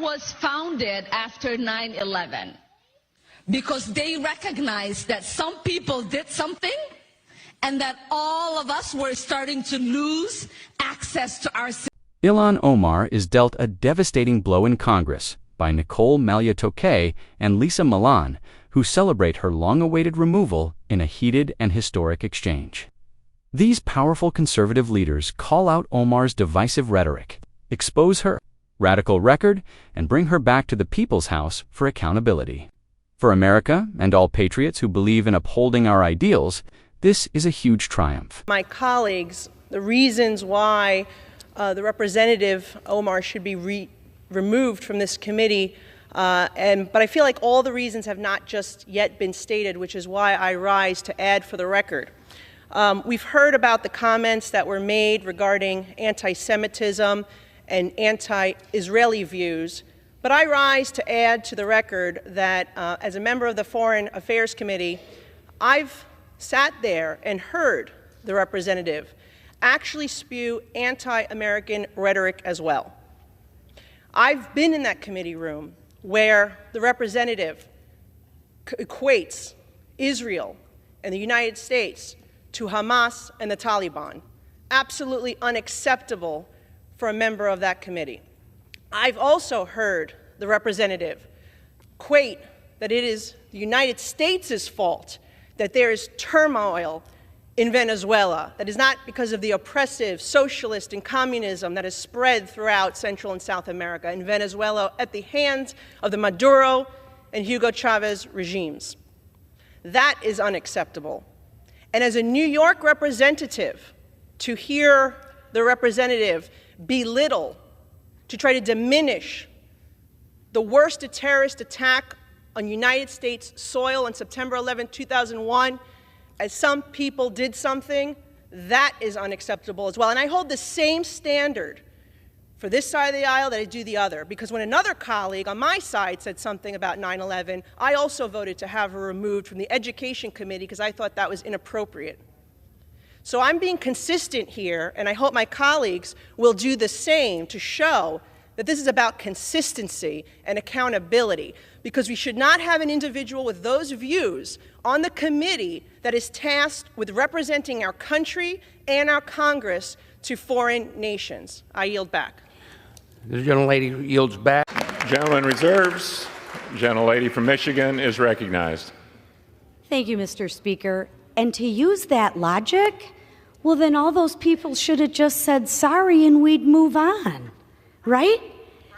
was founded after 9/11 because they recognized that some people did something and that all of us were starting to lose access to our citizens. Ilhan Omar is dealt a devastating blow in Congress by Nicole Malliotakis and Lisa Milan, who celebrate her long-awaited removal in a heated and historic exchange. These powerful conservative leaders call out Omar's divisive rhetoric, expose her radical record, and bring her back to the People's House for accountability. For America and all patriots who believe in upholding our ideals, this is a huge triumph. My colleagues, the reasons why the Representative Omar should be removed from this committee, but I feel like all the reasons have not just yet been stated, which is why I rise to add for the record. We've heard about the comments that were made regarding anti-Semitism and anti-Israeli views, but I rise to add to the record that as a member of the Foreign Affairs Committee, I've sat there and heard the representative actually spew anti-American rhetoric as well. I've been in that committee room where the representative equates Israel and the United States to Hamas and the Taliban. Absolutely unacceptable for a member of that committee. I've also heard the representative equate that it is the United States' fault that there is turmoil in Venezuela. That is not because of the oppressive socialist and communism that has spread throughout Central and South America in Venezuela at the hands of the Maduro and Hugo Chavez regimes. That is unacceptable. And as a New York representative, to hear the representative belittle, to try to diminish the worst terrorist attack on United States soil on September 11, 2001, as some people did something, that is unacceptable as well. And I hold the same standard for this side of the aisle that I do the other, because when another colleague on my side said something about 9/11, I also voted to have her removed from the Education Committee because I thought that was inappropriate. So I'm being consistent here, and I hope my colleagues will do the same to show that this is about consistency and accountability, because we should not have an individual with those views on the committee that is tasked with representing our country and our Congress to foreign nations. I yield back. The gentlelady yields back. Gentleman reserves. Gentlelady from Michigan is recognized. Thank you, Mr. Speaker. And to use that logic, well, then all those people should have just said sorry and we'd move on, right?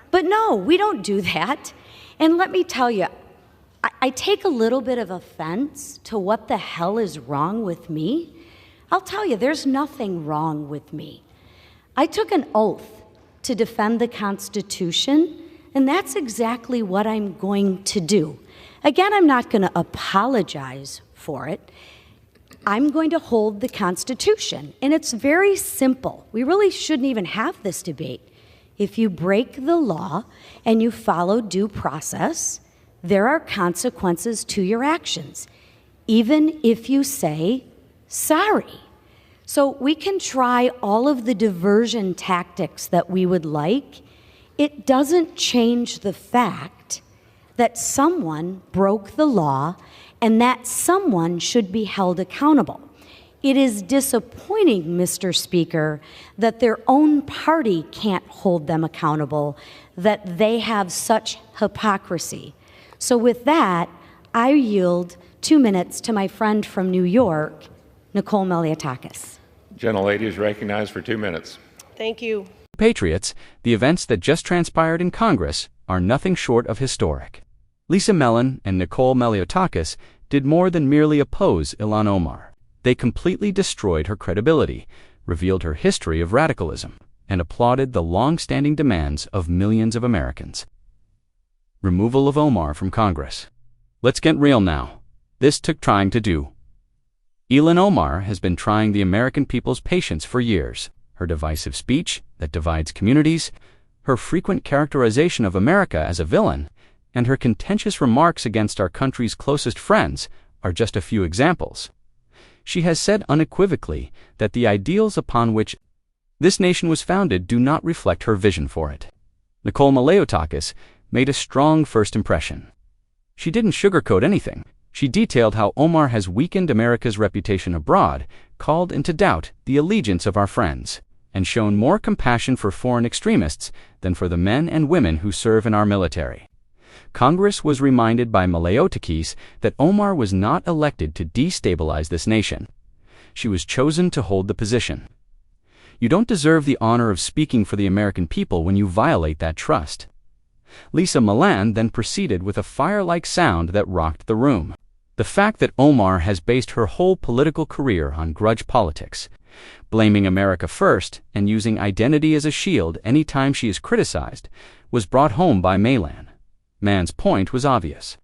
But no, we don't do that. And let me tell you, I take a little bit of offense to what the hell is wrong with me. I'll tell you, there's nothing wrong with me. I took an oath to defend the Constitution, and that's exactly what I'm going to do. Again, I'm not going to apologize for it. I'm going to hold the Constitution, and it's very simple. We really shouldn't even have this debate. If you break the law and you follow due process, there are consequences to your actions, even if you say sorry. So we can try all of the diversion tactics that we would like. It doesn't change the fact that someone broke the law and that someone should be held accountable. It is disappointing, Mr. Speaker, that their own party can't hold them accountable, that they have such hypocrisy. So with that, I yield 2 minutes to my friend from New York, Nicole Malliotakis. Gentlelady is recognized for 2 minutes. Thank you. Patriots, the events that just transpired in Congress are nothing short of historic. Lisa Milan and Nicole Malliotakis did more than merely oppose Ilhan Omar. They completely destroyed her credibility, revealed her history of radicalism, and applauded the long-standing demands of millions of Americans. Removal of Omar from Congress. Let's get real now. This took trying to do. Ilhan Omar has been trying the American people's patience for years. Her divisive speech that divides communities, her frequent characterization of America as a villain, and her contentious remarks against our country's closest friends are just a few examples. She has said unequivocally that the ideals upon which this nation was founded do not reflect her vision for it. Nicole Malliotakis made a strong first impression. She didn't sugarcoat anything. She detailed how Omar has weakened America's reputation abroad, called into doubt the allegiance of our friends, and shown more compassion for foreign extremists than for the men and women who serve in our military. Congress was reminded by Malliotakis that Omar was not elected to destabilize this nation. She was chosen to hold the position. You don't deserve the honor of speaking for the American people when you violate that trust. Lisa Milan then proceeded with a fire-like sound that rocked the room. The fact that Omar has based her whole political career on grudge politics, blaming America first and using identity as a shield any time she is criticized, was brought home by Milan. Man's point was obvious.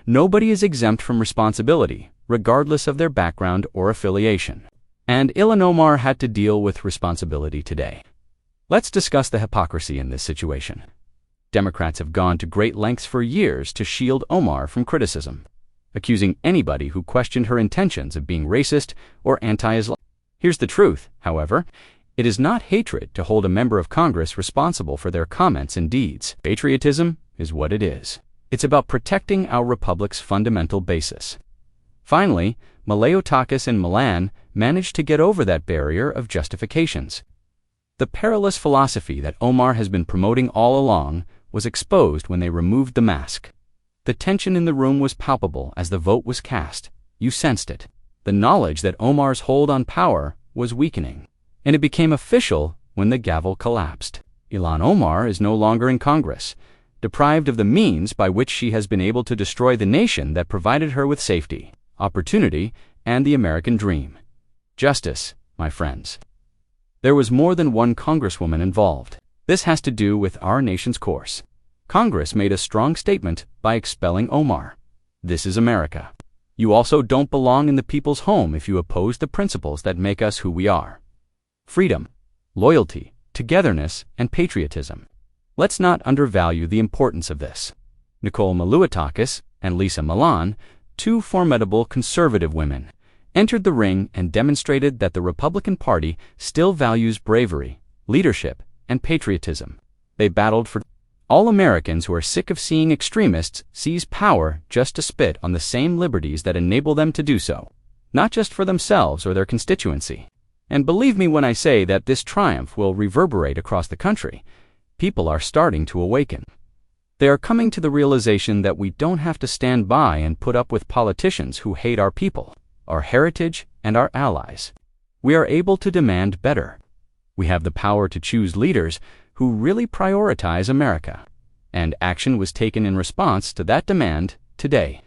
Nobody is exempt from responsibility, regardless of their background or affiliation. And Ilhan Omar had to deal with responsibility today. Let's discuss the hypocrisy in this situation. Democrats have gone to great lengths for years to shield Omar from criticism, accusing anybody who questioned her intentions of being racist or anti-Islam. Here's the truth, however. It is not hatred to hold a member of Congress responsible for their comments and deeds. Patriotism is what it is. It's about protecting our republic's fundamental basis. Finally, Malliotakis and Milan managed to get over that barrier of justifications. The perilous philosophy that Omar has been promoting all along was exposed when they removed the mask. The tension in the room was palpable as the vote was cast. You sensed it. The knowledge that Omar's hold on power was weakening. And it became official when the gavel collapsed. Ilhan Omar is no longer in Congress, deprived of the means by which she has been able to destroy the nation that provided her with safety, opportunity, and the American dream. Justice, my friends. There was more than one congresswoman involved. This has to do with our nation's course. Congress made a strong statement by expelling Omar. This is America. You also don't belong in the people's home if you oppose the principles that make us who we are. Freedom, loyalty, togetherness, and patriotism. Let's not undervalue the importance of this. Nicole Malliotakis and Lisa Milan, two formidable conservative women, entered the ring and demonstrated that the Republican Party still values bravery, leadership, and patriotism. They battled for all Americans who are sick of seeing extremists seize power just to spit on the same liberties that enable them to do so, not just for themselves or their constituency. And believe me when I say that this triumph will reverberate across the country. People are starting to awaken. They are coming to the realization that we don't have to stand by and put up with politicians who hate our people, our heritage, and our allies. We are able to demand better. We have the power to choose leaders who really prioritize America. And action was taken in response to that demand today.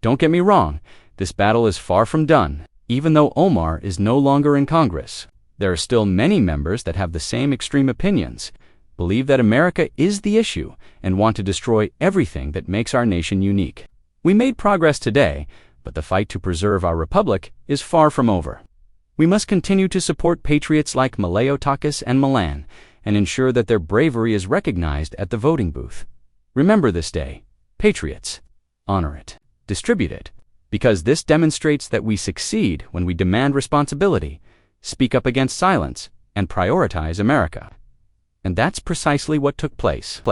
Don't get me wrong, this battle is far from done. Even though Omar is no longer in Congress, there are still many members that have the same extreme opinions, believe that America is the issue, and want to destroy everything that makes our nation unique. We made progress today, but the fight to preserve our republic is far from over. We must continue to support patriots like Malliotakis and Milan and ensure that their bravery is recognized at the voting booth. Remember this day. Patriots. Honor it. Distribute it. Because this demonstrates that we succeed when we demand responsibility, speak up against silence, and prioritize America. And that's precisely what took place.